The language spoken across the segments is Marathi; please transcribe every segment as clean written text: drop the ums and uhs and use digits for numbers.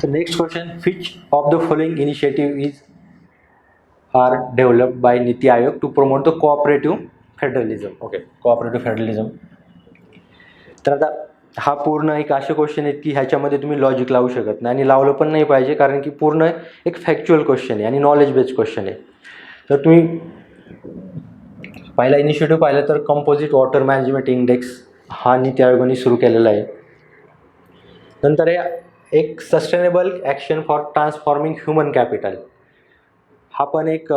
The next question, which of the following initiative is are developed by Niti Aayog to promote the cooperative federalism? Okay, cooperative federalism. तर आता हा पूर्ण एक असे क्वेश्चन आहेत की ह्याच्यामध्ये तुम्ही लॉजिक लावू शकत नाही आणि लावलं पण नाही पाहिजे, कारण की पूर्ण एक फॅक्च्युअल क्वेश्चन आहे आणि नॉलेज बेस्ड क्वेश्चन आहे. तर तुम्ही पहिला इनिशिएटिव्ह पाहिला तर कंपोजिट वॉटर मॅनेजमेंट इंडेक्स हा नीती आयोगाने सुरू केलेला आहे. नंतर एक sustainable action for transforming human capital, हा पण एक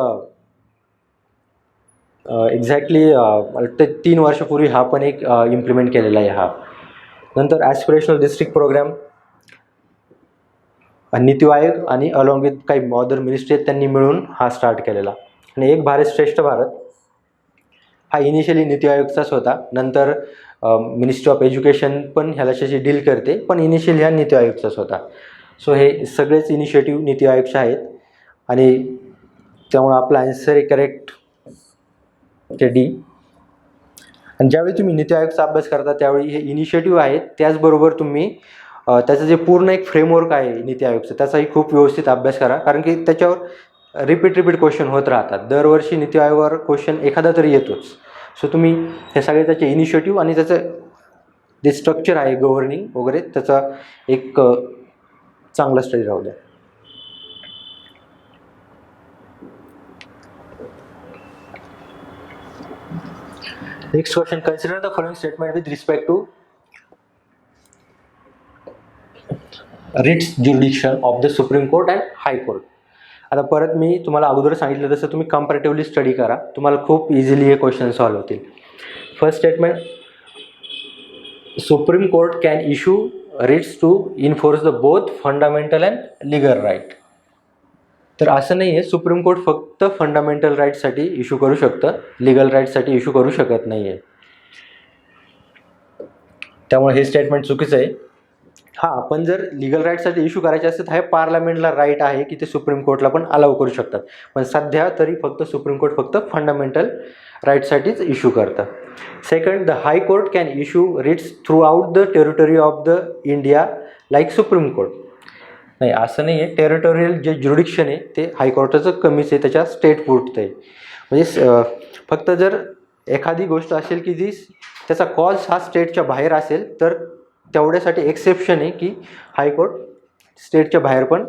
एक्झॅक्टली 3 वर्षापूर्वी हा पण एक इम्प्लिमेंट केलेला आहे हा. नंतर aspirational district programme NITI Aayog आणि अलॉंग विथ काही अदर मिनिस्ट्री आहेत त्यांनी मिळून हा स्टार्ट केलेला. आणि एक भारत श्रेष्ठ भारत हा इनिशियली नीती आयोगचाच होता, नंतर मिनिस्ट्री ऑफ एज्युकेशन पण ह्यालाशी डील करते, पण इनिशियली हा नीती आयोगचाच होता. सो हे सगळेच इनिशिएटिव्ह नीती आयोगचे आहेत आणि त्यामुळे आपला आन्सर आहे करेक्ट ते डी. आणि ज्यावेळी तुम्ही नीती आयोगचा अभ्यास करता त्यावेळी हे इनिशिएटिव्ह आहेत, त्याचबरोबर तुम्ही त्याचं जे पूर्ण एक फ्रेमवर्क आहे नीती आयोगचं त्याचाही खूप व्यवस्थित अभ्यास करा, कारण की त्याच्यावर रिपीट क्वेश्चन होत राहतात. दरवर्षी नीती आयोगावर क्वेश्चन एखादा तरी येतोच. सो तुम्ही हे सगळे त्याचे इनिशिएटिव्ह आणि त्याचं जे स्ट्रक्चर आहे गव्हर्निंग वगैरे त्याचा एक चांगला स्टडी राहू द्या. Next question, consider the following statement with respect to writs jurisdiction of the supreme court and high court. आता परत मी तुम्हाला अगोदर सांगितलं तसं तुम्ही कंपॅरेटिव्हली स्टडी करा, तुम्हाला खूप इझिली हे क्वेश्चन सॉल्व्ह होतील. First statement, supreme court can issue writs to enforce the both fundamental and legal right. तर असं नाही आहे सुप्रीम कोर्ट फक्त फंडामेंटल राईटसाठी इश्यू करू शकतं, लिगल राईटसाठी इश्यू करू शकत नाही आहे. त्यामुळे हे स्टेटमेंट चुकीचं आहे. हां, पण जर लिगल राईटसाठी इश्यू करायचे असते तर हे पार्लमेंटला राईट आहे की ते सुप्रीम कोर्टला पण अलाउ करू शकतात, पण सध्या तरी फक्त सुप्रीम कोर्ट फक्त फंडामेंटल राईटसाठीच इश्यू करतं. Second, the high court can issue writs throughout the territory of the India like supreme court. नाही, असं नाही आहे. टेरिटोरियल जे ज्युरिडिक्शन आहे ते हायकोर्टाचं कमीच आहे, त्याच्या स्टेट पुरतं आहे. म्हणजे फक्त जर एखादी गोष्ट असेल की जी त्याचा कॉज हा स्टेटच्या बाहेर असेल तर तेवढ्यासाठी एक्सेप्शन आहे की हायकोर्ट स्टेटच्या बाहेर पण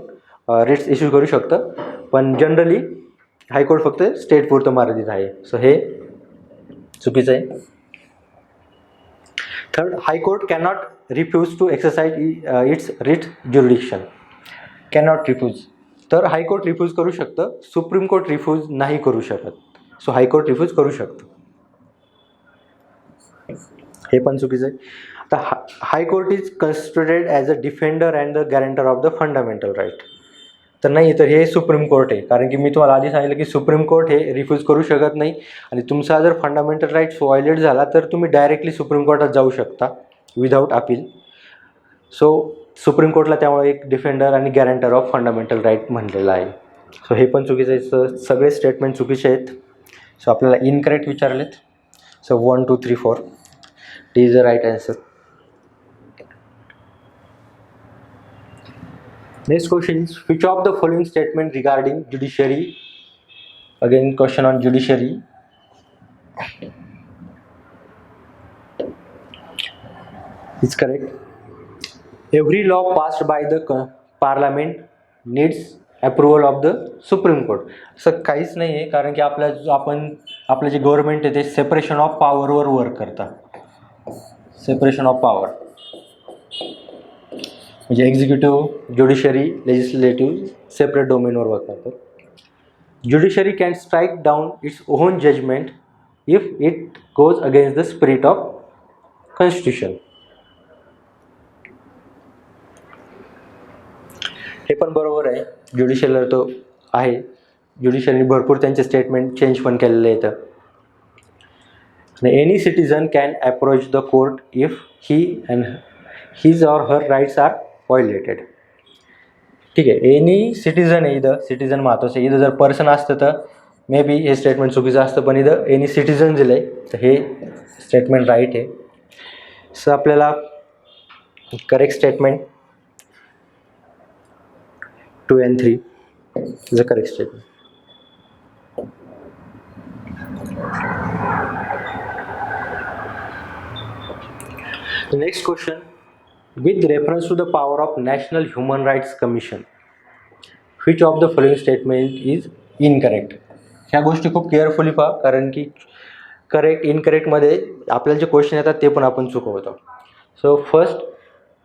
रिट्स इश्यू करू शकतं, पण जनरली हायकोर्ट फक्त स्टेट पुरतं मर्यादित आहे. सो हे चुकीचं आहे. Third, high court cannot refuse to exercise its writ jurisdiction. Cannot refuse, तर हायकोर्ट रिफ्यूज करू शकतं, सुप्रीम कोर्ट रिफ्यूज नाही करू शकत. सो हायकोर्ट रिफ्यूज करू शकतं, हे पण चुकीचं आहे. आता high court is considered as a defender and the guarantor of the fundamental right. तर नाही, तर हे सुप्रीम कोर्ट आहे, कारण की मी तुम्हाला आधी सांगितलं की सुप्रीम कोर्ट हे रिफ्यूज करू शकत नाही आणि तुमचा जर फंडामेंटल राईट्स व्हायोलेट झाला तर तुम्ही डायरेक्टली सुप्रीम कोर्टात जाऊ शकता विदाऊट अपील. सो सुप्रीम कोर्टला त्यामुळे एक डिफेंडर आणि गॅरंटर ऑफ फंडामेंटल राईट म्हणलेलं आहे. सो हे पण चुकीचं आहे. सगळे स्टेटमेंट चुकीचे आहेत. सो आपल्याला इनकरेक्ट विचारलेत. So 1 2 3 4 D is the right answer. Next question is which of the following statement regarding judiciary, again question on judiciary, is correct? Every law passed by the parliament needs approval of the supreme court. असं काहीच नाही आहे, कारण की आपलं जे गव्हर्नमेंट आहे ते सेपरेशन ऑफ पॉवरवर वर्क करतं. सेपरेशन ऑफ पॉवर म्हणजे एक्झिक्युटिव्ह, ज्युडिशरी, लेजिस्लेटिव्ह सेपरेट डोमेनवर वर्क करतात. Judiciary can strike down its own judgement if it goes against the spirit of constitution. हे पण बरोबर आहे. ज्युडिशियलर तो आहे, ज्युडिशरीने भरपूर त्यांचे स्टेटमेंट चेंज पण केलेले आहेत. Any citizen can approach the court if he and his or her rights are violated. ठीक आहे, एनी सिटीजन आहे, इथं सिटीजन महत्त्वाचं आहे. इथं जर पर्सन असतं तर मे बी हे स्टेटमेंट चुकीचं असतं, पण इथं एनी सिटीजन दिलं आहे तर हे स्टेटमेंट राईट आहे. सो आपल्याला correct statement 2 and 3 is the correct statement. The next question, with reference to the power of National Human Rights Commission, which of the following statement is incorrect? ह्या गोष्टी खूप केअरफुली पहा, कारण की करेक्ट इनकरेक्टमध्ये आपल्याला जे क्वेश्चन येतात ते पण आपण चुकवतो. सो फर्स्ट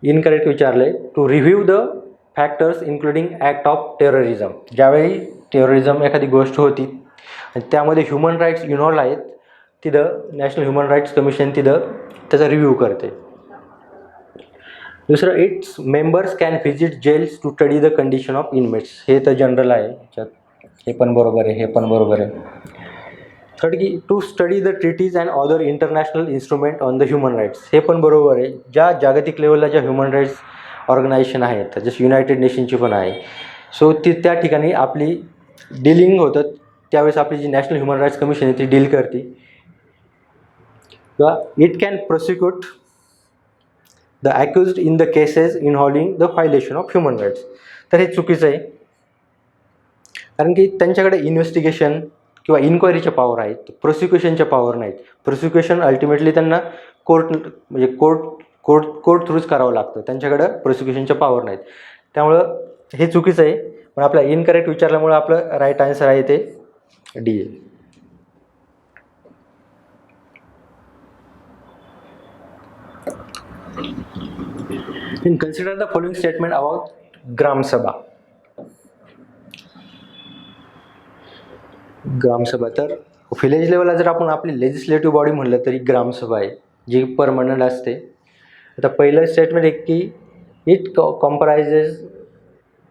इनकरेक्ट विचारले, to review the factors including act of terrorism. ज्यावेळी टेररिझम एखादी गोष्ट होती आणि त्यामध्ये ह्युमन राईट्स इन्व्हॉल्व आहेत, तिथं नॅशनल ह्युमन राईट्स कमिशन तिथं त्याचा रिव्ह्यू करते. दुसरं, its members can visit jails to study the condition of inmates. हे तर जनरल आहे, हे पण बरोबर आहे, हे पण बरोबर आहे. थर्ड की to study the treaties and other international instrument on the human rights. हे पण बरोबर आहे. ज्या जागतिक लेवलला ज्या ह्युमन राईट्स ऑर्गनायझेशन आहेत, जसं युनायटेड नेशनची पण आहे, सो ती त्या ठिकाणी आपली डिलिंग होतं, त्यावेळेस आपली जी नॅशनल ह्युमन राईट्स कमिशन आहे ती डील करते. किंवा it can prosecute the accused in the cases involving the violation of human rights. तर हे चुकीचं आहे, कारण की त्यांच्याकडे इन्व्हेस्टिगेशन किंवा इन्क्वायरीच्या पॉवर आहेत, प्रोसिक्युशनच्या पॉवर नाहीत. प्रोसिक्युशन अल्टिमेटली त्यांना कोर्ट थ्रूच करावं लागतं, त्यांच्याकडं प्रोसिक्युशनच्या पॉवर नाहीत. त्यामुळं हे चुकीचं आहे. पण आपला इनकरेक्ट विचारल्यामुळं आपलं राईट आन्सर आहे ते डी आहे. And consider the following statement about Gram Sabha. ग्रामसभा, तर व्हिलेज लेवलला जर आपण आपली लेजिस्लेटिव्ह बॉडी म्हणलं तरी ग्रामसभा आहे, जी परमनंट असते. आता पहिलं स्टेटमेंट आहे की it comprises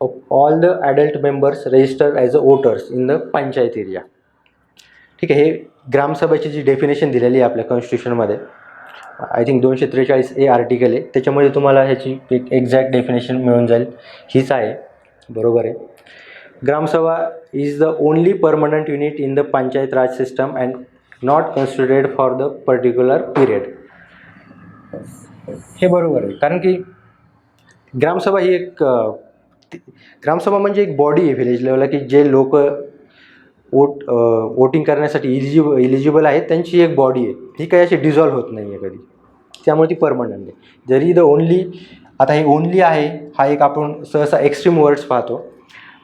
of all the adult members registered as a voters in the panchayat area. ठीक आहे, हे ग्रामसभेची जी डेफिनेशन दिलेली आहे आपल्या कॉन्स्टिट्यूशनमध्ये, आय थिंक 243A आर्टिकल आहे, त्याच्यामध्ये तुम्हाला ह्याची एक एक्झॅक्ट डेफिनेशन मिळून जाईल. हीच आहे, बरोबर आहे. Gram Sabha is the only permanent unit in the panchayat raj system and not considered for the particular period. हे बरोबर आहे, कारण की ग्रामसभा ही ग्रामसभा म्हणजे एक बॉडी आहे व्हिलेज लेवलला, की जे लोक वोटिंग करण्यासाठी इलिजिबल आहेत त्यांची एक बॉडी आहे. ही काही अशी डिझॉल्व्ह होत नाही आहे कधी, त्यामुळे ती परमनंट आहे. जरी द ओनली, आता हे ओनली आहे हा एक आपण सहसा एक्स्ट्रीम वर्ड्स पाहतो,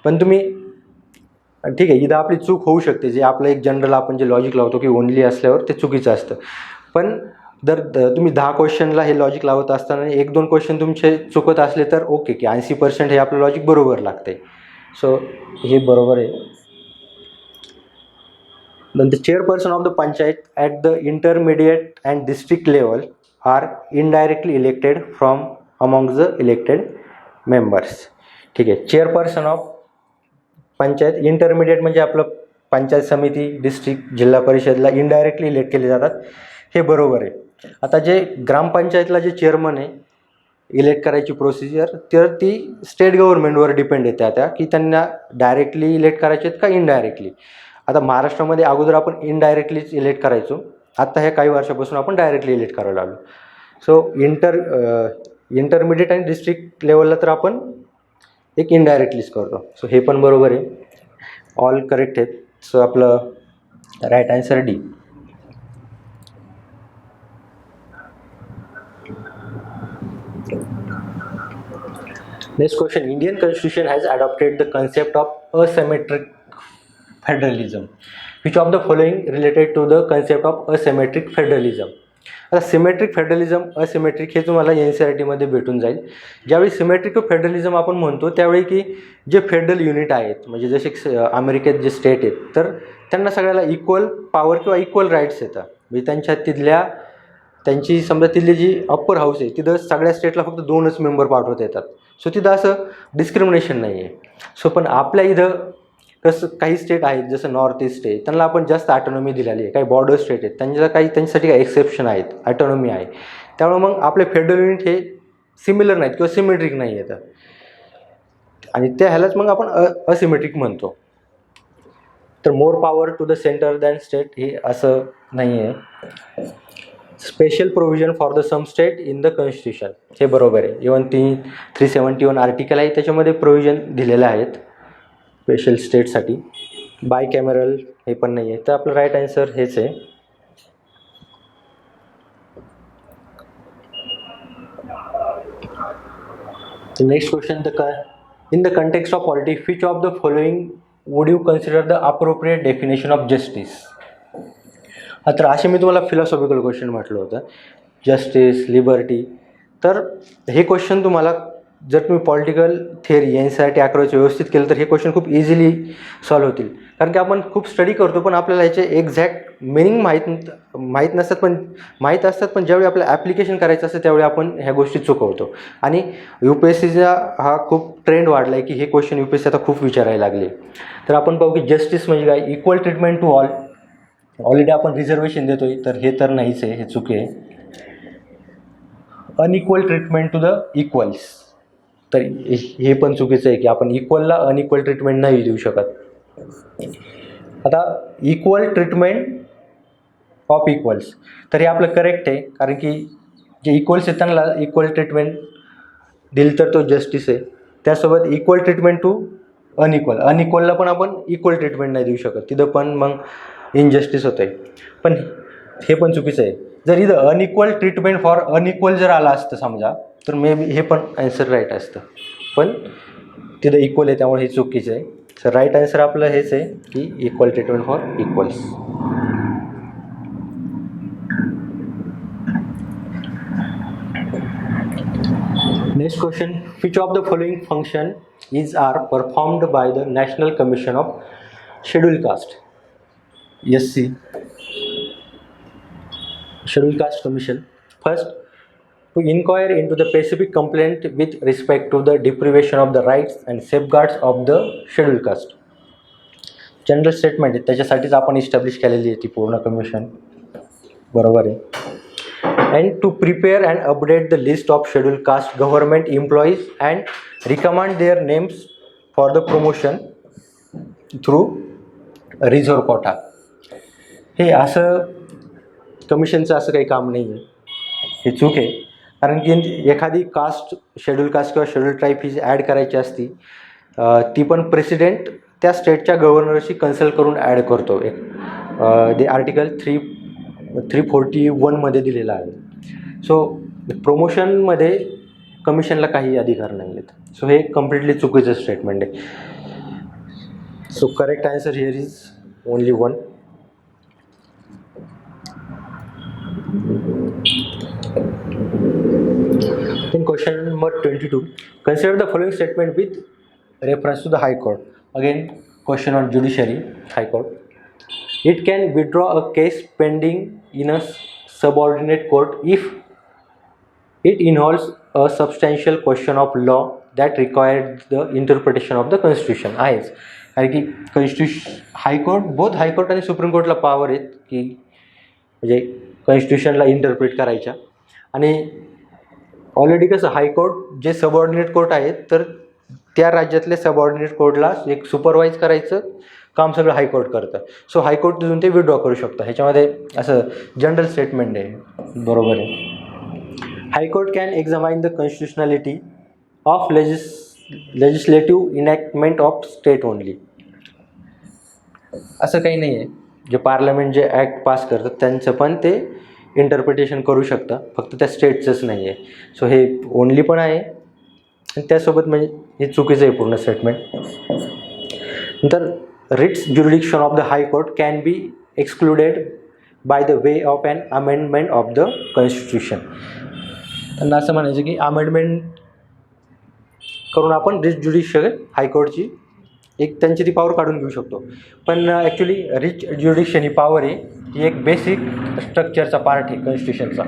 पण तुम्ही ठीक आहे इथं आपली चूक होऊ शकते. जे आपलं एक जनरल आपण जे लॉजिक लावतो की ओनली असल्यावर ते चुकीचं असतं. पण जर तुम्ही 10 क्वेश्चनला हे लॉजिक लावत असताना 1-2 क्वेश्चन तुमचे चुकत असले तर ओके, की 80% हे आपलं लॉजिक बरोबर लागते. सो हे बरोबर आहे. Then the chairperson of the panchayat at the intermediate and district level are indirectly elected from among the elected members. ठीक आहे, चेअरपर्सन ऑफ पंचायत इंटरमिडिएट म्हणजे आपलं पंचायत समिती, डिस्ट्रिक्ट, जिल्हा परिषदला इनडायरेक्टली इलेक्ट केले जातात. हे बरोबर आहे. आता जे ग्रामपंचायतला जे चेअरमन आहे इलेक्ट करायची प्रोसिजर, तर ती स्टेट गव्हर्नमेंटवर डिपेंड येते त्या की त्यांना डायरेक्टली इलेक्ट करायचे आहेत का इनडायरेक्टली. आता महाराष्ट्रामध्ये अगोदर आपण इनडायरेक्टलीच इलेक्ट करायचो, आता ह्या काही वर्षापासून आपण डायरेक्टली इलेक्ट करायला लागलो. सो इंटरमिडिएट आणि डिस्ट्रिक्ट लेवलला तर आपण एक इनडायरेक्टलीच करतो. सो हे पण बरोबर आहे, ऑल करेक्ट आहेत. सो आपलं right answer D. Next question, Indian constitution has adopted the concept of asymmetric federalism. Which of the following related to the concept of asymmetric federalism. आता सिमेट्रिक फेडरलिझम, असिमेट्रिक हे तुम्हाला NCERTमध्ये भेटून जाईल. ज्यावेळी सिमेट्रिक फेडरलिझम आपण म्हणतो त्यावेळी की जे फेडरल युनिट आहेत, म्हणजे जसे अमेरिकेत जे स्टेट आहेत, तर त्यांना सगळ्याला इक्वल पॉवर किंवा इक्वल राईट्स येतात. म्हणजे त्यांची समजा तिथली जी अप्पर हाऊस आहे तिथं सगळ्या स्टेटला फक्त 2च मेंबर पाठवता येतात. सो तिथं असं डिस्क्रिमिनेशन नाही आहे. सो पण आपल्या इथं कसं काही स्टेट आहेत, जसं नॉर्थ ईस्ट आहे, त्यांना आपण जास्त ऑटोनॉमी दिलेली आहे. काही बॉर्डर स्टेट आहेत त्यांच्यासाठी काही एक्सेप्शन आहेत, ऑटोनॉमी आहे. त्यामुळे मग आपले फेडरल युनिट हे सिमिलर नाहीत किंवा सिमेट्रिक नाही आहेत, आणि त्या ह्यालाच मग आपण असिमेट्रिक म्हणतो. तर more power to the centre than state हे असं नाही आहे. Special provision for the some state in the constitution, हे बरोबर आहे. इवन 371 आर्टिकल आहे त्याच्यामध्ये प्रोव्हिजन दिलेले आहेत स्पेशल स्टेटसाठी. बाय कॅमेरल हे पण नाही आहे, तर आपलं राईट आन्सर हेच आहे. Next question, in the context of politics which of the following would you consider the appropriate definition of justice. तर असे मी तुम्हाला फिलॉसॉफिकल क्वेश्चन म्हटलं होतं, जस्टिस, लिबर्टी. तर हे क्वेश्चन तुम्हाला जर तुम्ही पॉलिटिकल थिअरी यांच्यासाठी अकरावीचे व्यवस्थित केलं तर हे क्वेश्चन खूप इझिली सॉल्व्ह होतील. कारण की आपण खूप स्टडी करतो पण आपल्याला ह्याचे एक्झॅक्ट मिनिंग माहीत नसतात, पण माहीत असतात, पण ज्यावेळी आपल्याला ॲप्लिकेशन करायचं असतं त्यावेळी आपण ह्या गोष्टी चुकवतो. आणि UPSCचा हा खूप ट्रेंड वाढला आहे की हे क्वेश्चन UPSC आता खूप विचारायला लागले. तर आपण पाहू की जस्टिस म्हणजे काय, equal treatment to all. Already आपण रिझर्वेशन देतोय, तर हे तर नाहीच आहे, हे चुकी आहे. Unequal treatment to the equals, तर हे पण चुकीचं आहे की आपण इक्वलला अनइक्वल ट्रीटमेंट नाही देऊ शकत. आता इक्वल ट्रीटमेंट ऑफ इक्वल्स, तर हे आपलं करेक्ट आहे, कारण की जे इक्वल्स आहेत त्यांना इक्वल ट्रीटमेंट दिली तर तो जस्टिस आहे. त्यासोबत इक्वल ट्रीटमेंट टू अनइक्वलला पण आपण इक्वल ट्रीटमेंट नाही देऊ शकत, तिथं पण मग इनजस्टिस होतं आहे. पण हे पण चुकीचं आहे. जर इथं अनइक्वल ट्रीटमेंट फॉर अनइक्वल जर आलं असतं समजा, तर मे बी हे पण आन्सर राईट असतं, पण तिथं इक्वल आहे त्यामुळे हे चुकीचं आहे. तर राईट आन्सर आपलं हेच आहे की equal treatment for equals. Next question, which of the following function are performed by the national commission of schedule caste, SC, Scheduled Caste Commission. First, to inquire into the specific complaint with respect to the deprivation of the rights and safeguards of the scheduled caste. General statement आहे, त्याच्यासाठीच आपण इस्टॅब्लिश केलेली आहे ती पूर्ण कमिशन, बरोबर आहे. And to prepare and update the list of scheduled caste government employees and recommend their names for the promotion through reserve quota. हे असं कमिशनचं असं काही काम नाही आहे, हे चूक आहे. कारण की एखादी कास्ट, शेड्यूल कास्ट किंवा शेड्यूल ट्राईब ही ॲड करायची असती, ती पण प्रेसिडेंट त्या स्टेटच्या गव्हर्नरशी कन्सल्ट करून ॲड करतो. ते आर्टिकल 341 दिलेलं आहे. सो प्रमोशनमध्ये कमिशनला काही अधिकार नाही आहेत. सो हे कम्प्लिटली चुकीचं स्टेटमेंट आहे. So correct answer here is only 1. In question number 22, consider the following statement with reference to the High Court. Again, question on judiciary, High Court. It can withdraw a case pending in a subordinate court if it involves a substantial question of law that requires the interpretation of the Constitution. आहेच, कारण की हायकोर्ट, बोथ हायकोर्ट आणि सुप्रीम कोर्टला पॉवर आहेत की म्हणजे कॉन्स्टिट्यूशनला इंटरप्रिट करायच्या. आणि ऑलरेडी कसं हायकोर्ट जे सबऑर्डिनेट कोर्ट आहेत, तर त्या राज्यातल्या सबऑर्डिनेट कोर्टला एक सुपरवाईज करायचं काम सगळं हायकोर्ट करतं. सो हायकोर्ट तिथून ते विड्रॉ करू शकतं. ह्याच्यामध्ये असं जनरल स्टेटमेंट आहे, बरोबर आहे. High court can examine the constitutionality of legislative enactment of state only. असं काही नाही आहे, जे पार्लमेंट जे ॲक्ट पास करतात त्यांचं पण ते इंटरप्रिटेशन करू शकतं, फक्त त्या स्टेटचंच नाही आहे. सो हे ओनली पण आहे आणि त्यासोबत म्हणजे हे चुकीचं आहे पूर्ण स्टेटमेंट. नंतर writs jurisdiction of the high court can be excluded by the way of an amendment of the constitution. त्यांना असं म्हणायचं की अमेंडमेंट करून आपण रिट्स ज्युडिशियल हायकोर्टची एक त्यांची ती पॉवर काढून घेऊ शकतो. पण ॲक्च्युली रिच ज्युडिक्शन ही पॉवर आहे, ही एक बेसिक स्ट्रक्चरचा पार्ट आहे कॉन्स्टिट्यूशनचा.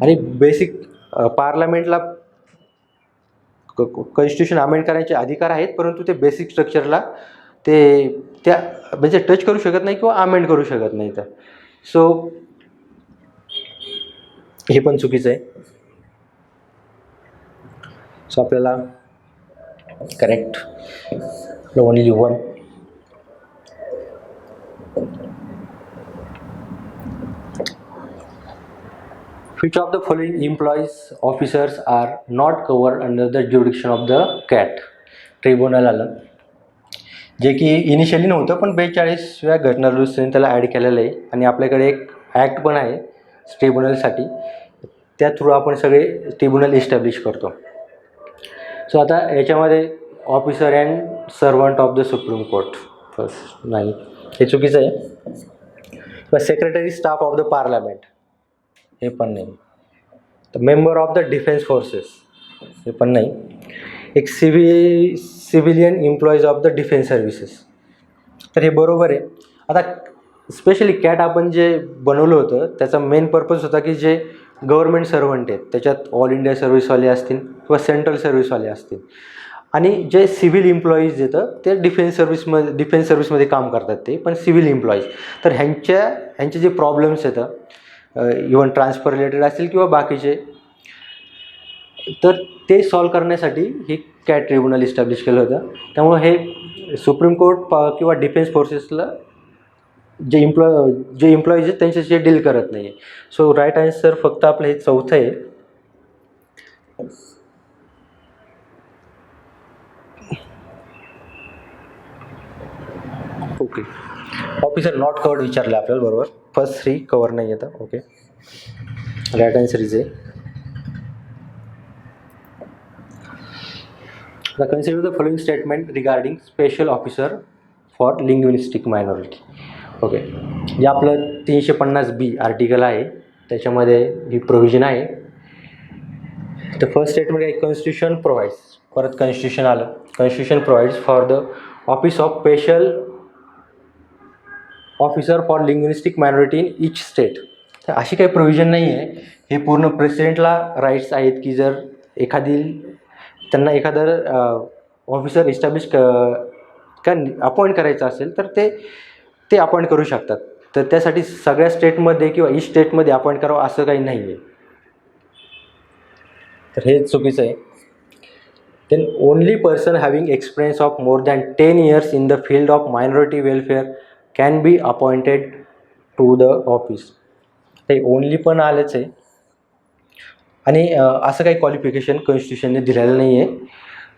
आणि बेसिक पार्लमेंटला कॉन्स्टिट्यूशन अमेंड करायचे अधिकार आहेत, परंतु ते बेसिक स्ट्रक्चरला ते त्या म्हणजे टच करू शकत नाही किंवा अमेंड करू शकत नाही. तर सो हे पण चुकीचं आहे. सो आपल्याला correct only 1. Which of the following employees officers are not covered under the jurisdiction of the CAT tribunal आलं, जे की इनिशियली नव्हतं पण 42व्या घटना दुरुस्तीने त्याला ॲड केलेलं आहे. आणि आपल्याकडे एक ॲक्ट पण आहे ट्रिब्युनलसाठी, त्या थ्रू आपण सगळे ट्रिब्युनल इस्टॅब्लिश करतो. सो आता याच्यामध्ये officer and servant of the supreme court first नाही, हे चुकीचं आहे. किंवा secretary staff of the parliament हे पण नाही. तर member of the defence forces हे पण नाही. एक civilian employees of the defence services, तर हे बरोबर आहे. आता स्पेशली कॅट आपण जे बनवलं होतं त्याचा मेन पर्पज होता की जे गव्हर्मेंट सर्वंट आहेत त्याच्यात ऑल इंडिया सर्व्हिसवाले असतील किंवा सेंट्रल सर्व्हिसवाले असतील, आणि जे सिव्हिल एम्प्लॉईज येतं ते डिफेन्स सर्व्हिसमध्ये काम करतात, ते पण सिव्हिल एम्प्लॉईज. तर ह्यांचे जे प्रॉब्लेम्स येतं इवन ट्रान्सफर रिलेटेड असतील किंवा बाकीचे, तर ते सॉल्व करण्यासाठी हे कॅट ट्रिब्युनल इस्टॅब्लिश केलं होतं. त्यामुळं हे सुप्रीम कोर्ट किंवा डिफेन्स फोर्सेसला जे एम्प्लॉईज आहेत त्यांच्याशी डील करत नाही आहे. सो राईट आन्सर फक्त आपलं हे चौथं आहे. ओके, ऑफिसर नॉट कवर्ड विचारलं आपल्याला, बरोबर. फर्स्ट 3 कवर नाही येतं. Okay, right answer is A. Consider the following statement regarding special officer for linguistic minority. Okay, जे आपलं 350B आर्टिकल आहे त्याच्यामध्ये ही प्रोव्हिजन आहे. तर फर्स्ट स्टेटमेंट आहे कॉन्स्टिट्यूशन प्रोव्हाइड्स, परत कॉन्स्टिट्यूशन आलं, constitution provides for the office of special officer for linguistic minority in each state. तर अशी काही प्रोव्हिजन नाही आहे. हे पूर्ण प्रेसिडेंटला राईट्स आहेत की जर त्यांना एखादं ऑफिसर इस्टॅब्लिश अपॉइंट करायचं असेल तर ते अपॉइंट करू शकतात. तर त्यासाठी सगळ्या स्टेटमध्ये किंवा ईच स्टेटमध्ये अपॉइंट करावं असं काही नाही आहे. तर हे चुकीचं आहे. Then only person having experience of more than 10 years in the field of minority welfare can be appointed to the office. ते ओनली पण आलंच आहे, आणि असं काही क्वालिफिकेशन कॉन्स्टिट्यूशनने दिलेलं नाही आहे,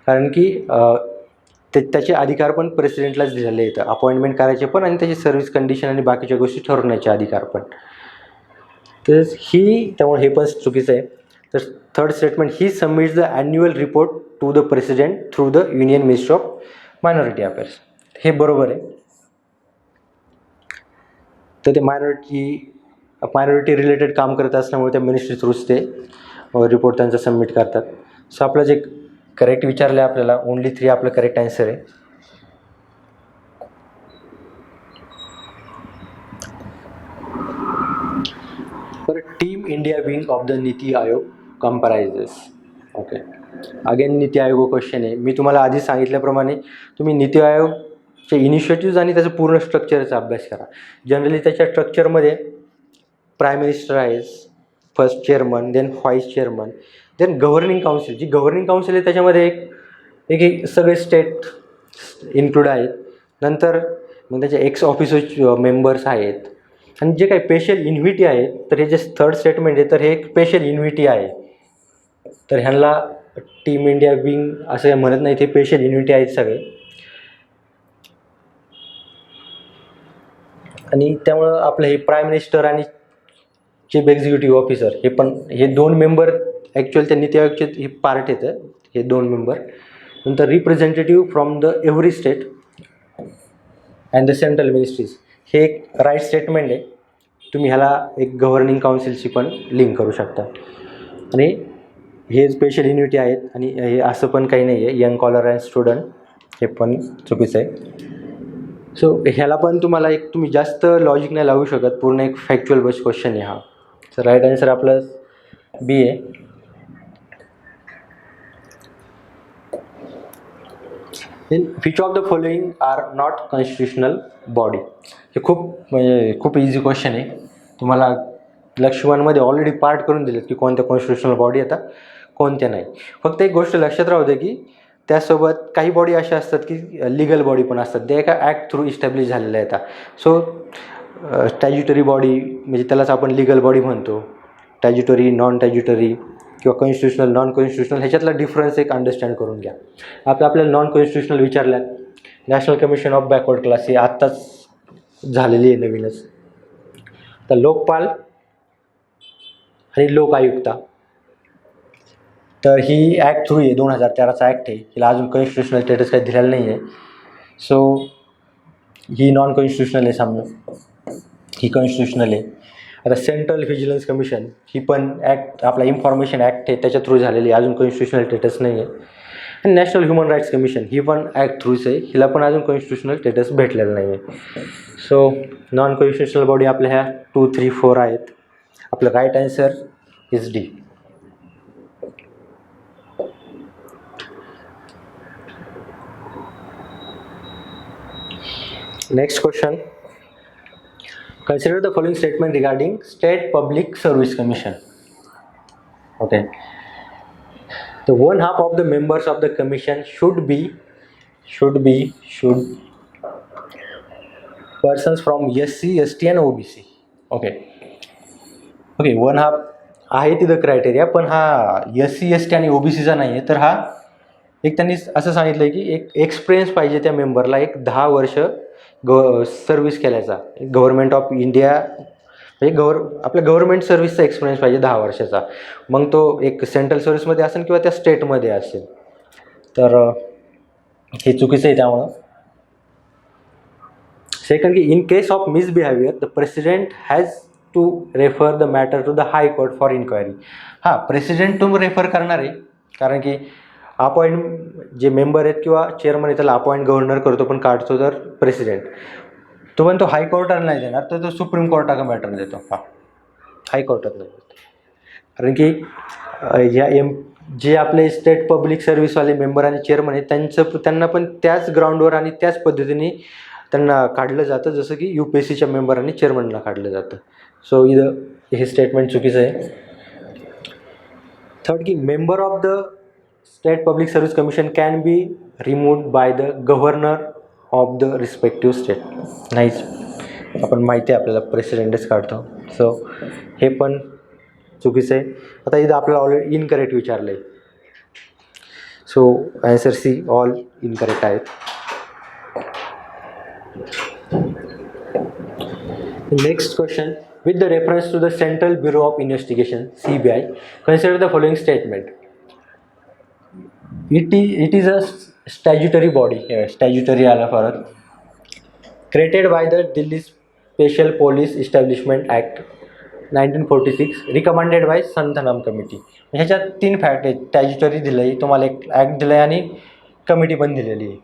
कारण की त्याचे अधिकार पण प्रेसिडेंटलाच दिलेले आहेत, अपॉइंटमेंट करायचे पण आणि त्याची सर्व्हिस कंडिशन आणि बाकीच्या गोष्टी ठरवण्याचे अधिकार पण. तर त्यामुळे हे पण चुकीचं आहे. तर third statement, he submits the annual report to the president through the union ministry of minority affairs, हे बरोबर आहे. तर ते मायनॉरिटी रिलेटेड काम करत असल्यामुळे त्या मिनिस्ट्री थ्रूच ते रिपोर्ट त्यांचा सबमिट करतात. सो आपलं जे करेक्ट विचारलं आहे आपल्याला, ओनली 3 आपलं करेक्ट आन्सर आहे. तर team India wing of the NITI Aayog comprises. Okay, again NITI Aayog question आहे. मी तुम्हाला आधी सांगितल्याप्रमाणे तुम्ही नीती आयोगचे इनिशिएटिव्ज आणि त्याचं पूर्ण स्ट्रक्चरचा अभ्यास करा. जनरली त्याच्या स्ट्रक्चरमध्ये प्राईम मिनिस्टर आहे, first chairman, then vice chairman, then governing council. जी गव्हर्निंग काउन्सिल आहे त्याच्यामध्ये एक सगळे स्टेट इन्क्लूड आहेत. नंतर मग त्याचे एक्स ऑफिसर मेंबर्स आहेत, आणि जे काही स्पेशल इन्व्हिटी आहेत, तर हे जे थर्ड स्टेटमेंट आहे तर हे एक स्पेशल इन्व्हिटी आहे. तर ह्यांना टीम इंडिया विंग असं म्हणत नाही, ते स्पेशल इन्व्हिटी आहेत सगळे. आणि त्यामुळं आपलं हे प्राईम मिनिस्टर आणि चीफ एक्झिक्युटिव्ह ऑफिसर हे 2 मेंबर ॲक्च्युअल त्या नीती आयोगचे हे पार्ट येतं, हे 2 मेंबर. नंतर representative from the every state and the central ministries, हे एक राईट स्टेटमेंट आहे. तुम्ही ह्याला एक गव्हर्निंग काउन्सिलशी पण लिंक करू शकता. आणि हे स्पेशल युनिटी आहेत, आणि हे असं पण काही नाही आहे यंग कॉलर अँड स्टुडंट, हे पण चुकीचं आहे. सो ह्याला पण तुम्ही जास्त लॉजिक नाही लावू शकत, पूर्ण एक फॅक्च्युअल बेस्ड क्वेश्चन आहे हा. तर राईट आन्सर आपलं बी आहे. Which of the following are not constitutional body. हे खूप इझी क्वेश्चन आहे. तुम्हाला लक्ष्मणमध्ये ऑलरेडी पार्ट करून दिलेत की कोणत्या कॉन्स्टिट्युशनल बॉडी येतात, कोणत्या नाही. फक्त एक गोष्ट लक्षात राहू दे की त्यासोबत काही बॉडी अशा असतात की लिगल बॉडी पण असतात, ते एका ॲक्ट थ्रू इस्टॅब्लिश झालेल्या येतात. सो स्टॅच्युटरी बॉडी म्हणजे त्यालाच आपण लिगल बॉडी म्हणतो. स्टॅज्युटरी, नॉन स्टॅज्युटरी किंवा कॉन्स्टिट्युशनल, नॉन कॉन्स्टिट्युशनल ह्याच्यातला डिफरन्स एक अंडरस्टँड करून घ्या. आपल्याला नॉन कॉन्स्टिट्युशनल विचारल्यात. National commission of backward class ही आत्ताच झालेली आहे नवीनच. तर लोकपाल आणि लोक आयुक्ता, तर ही ॲक्ट थ्रू आहे, 2013चा ॲक्ट आहे. हिला अजून कॉन्स्टिट्युशनल स्टेटस काही दिलेलं नाही आहे. सो ही नॉन कॉन्स्टिट्युशनल आहे समजा, ही कॉन्स्टिट्युशनल आहे. आता सेंट्रल व्हिजिलन्स कमिशन ही पण ॲक्ट आपला इन्फॉर्मेशन ॲक्ट आहे त्याच्या थ्रू झालेली आहे, अजून कॉन्स्टिट्युशनल स्टेटस नाही आहे. आणि नॅशनल ह्युमन राईट्स कमिशन ही पण ॲक्ट थ्रूच आहे, हिला पण अजून कॉन्स्टिट्युशनल स्टेटस भेटलेलं नाही आहे. सो नॉन कॉन्स्टिट्युशनल बॉडी आपल्या ह्या 2, 3, 4 आहेत. आपलं right answer is D. Next question. Consider the following statement regarding State Public Service Commission. Okay. The one half of the members of the commission should persons from SC, ST and OBC. Okay. One half आहे तिथं क्रायटेरिया, पण हा SC, ST आणि OBCचा नाही आहे. तर हा एक त्यांनी असं सांगितलं की एक एक्सपिरियन्स पाहिजे त्या मेंबरला, एक 10 वर्ष सर्व्हिस केल्याचा, गव्हर्नमेंट ऑफ इंडिया म्हणजे आपल्या गव्हर्नमेंट सर्व्हिसचा एक्सपिरियन्स पाहिजे 10 वर्षाचा. मग तो एक सेंट्रल सर्व्हिसमध्ये असेल किंवा त्या स्टेटमध्ये असेल. तर हे चुकीचं आहे. त्यामुळं सेकंड की in case of misbehaviour the president has to refer the matter to the high court for inquiry. हां, प्रेसिडेंट टू रेफर करणार आहे, कारण की अपॉइंट जे मेंबर आहेत किंवा चेअरमन आहे त्याला अपॉइंट गव्हर्नर करतो, पण काढतो तर प्रेसिडेंट. तो पण तो हायकोर्टाला नाही देणार, तर तो सुप्रीम कोर्टाला मॅटर देतो. हां, हायकोर्टात नाही देतो, कारण की या जे आपले स्टेट पब्लिक सर्व्हिसवाले मेंबर आणि चेअरमन आहेत त्यांना पण त्याच ग्राउंडवर आणि त्याच पद्धतीने त्यांना काढलं जातं जसं की UPSCच्या मेंबर आणि चेअरमनला काढलं जातं. सो इथं हे स्टेटमेंट चुकीचं आहे. थर्ड की member of the state public service commission can be removed by the governor of the respective state. नाहीच, आपण माहिती आहे आपल्याला प्रेसिडेंटच काढतो. सो हे पण चुकीचं आहे. आता इथं आपल्याला ऑलरेडी इनकरेक्ट विचारलं आहे. So answer C all incorrect आहेत. Next question. With the reference to the central bureau of investigation CBI, consider the following statement. It is a statutory body. Statutory आला परत. Created by the Delhi Special Police Establishment Act 1946, recommended by Santhanam committee. ह्याच्यात 3 फॅक्ट आहेत. स्टॅच्युटरी दिलं आहे तुम्हाला, एक ॲक्ट दिलं आहे आणि कमिटी पण दिलेली आहे.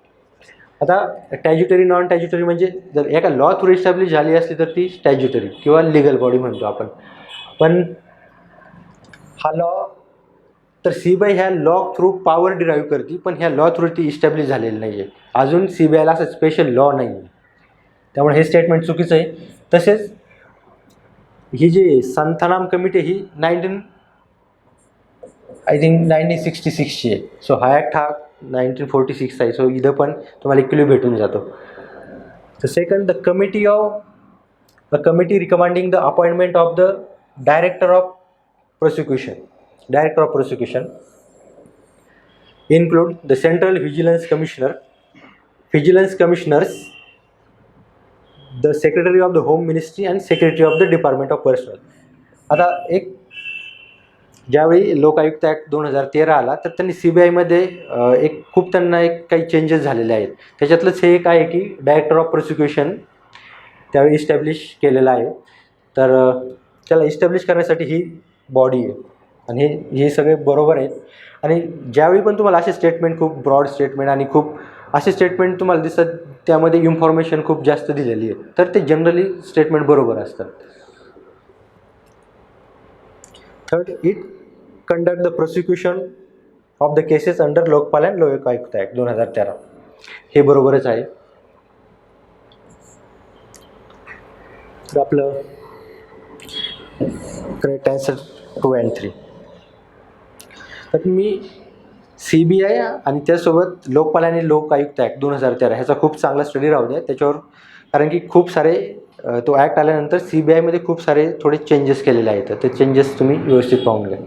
आता स्टॅच्युटरी, नॉन स्टॅच्युटरी म्हणजे जर एका लॉ थ्रू इस्टॅब्लिश झाली असली तर ती स्टॅच्युटरी किंवा लिगल बॉडी म्हणतो आपण. पण हा लॉ, तर CBI ह्या लॉ थ्रू पॉवर डिराईव्ह करते, पण ह्या लॉ थ्रू ती इस्टॅब्लिश झालेली नाही आहे अजून. CBIला असं स्पेशल लॉ नाही आहे, त्यामुळे हे स्टेटमेंट चुकीचं आहे. तसेच ही जी संथनाम कमिटी ही 1966ची आहे. सो हा ॲक्ट हा 1946 आहे. सो इथं पण तुम्हाला एक क्ल्यू भेटून जातो. तर second, the committee recommending the appointment of the director of prosecution include the Central Vigilance Commissioners, the Secretary of the Home Ministry and Secretary of the Department of Personnel. आता एक ज्यावेळी लोकायुक्त ॲक्ट 2013 आला तर त्यांनी CBIमध्ये एक खूप त्यांना एक काही चेंजेस झालेले आहेत. त्याच्यातलंच हे एक आहे की डायरेक्टर ऑफ प्रोसिक्युशन त्यावेळी इस्टॅब्लिश केलेलं आहे. तर त्याला इस्टॅब्लिश करण्यासाठी ही बॉडी आहे आणि हे सगळे बरोबर आहेत. आणि ज्यावेळी पण तुम्हाला असे स्टेटमेंट, खूप ब्रॉड स्टेटमेंट आणि खूप असे स्टेटमेंट तुम्हाला दिसतात त्यामध्ये इन्फॉर्मेशन खूप जास्त दिलेली आहे, तर ते जनरली स्टेटमेंट बरोबर असतात. Third, it conduct the prosecution of the cases under Lokpal and Lokayukta act 2013. हे बरोबरच आहे. तर आपलं करेक्ट आन्सर 2 and 3. तर मी CBI आणि त्यासोबत लोकपाल आणि लोकायुक्त ॲक्ट 2013 ह्याचा खूप चांगला स्टडी राहू द्या त्याच्यावर, कारण की खूप सारे तो ॲक्ट आल्यानंतर CBIमध्ये खूप सारे थोडे चेंजेस केलेले आहेत. ते चेंजेस तुम्ही व्यवस्थित पाहून घ्या.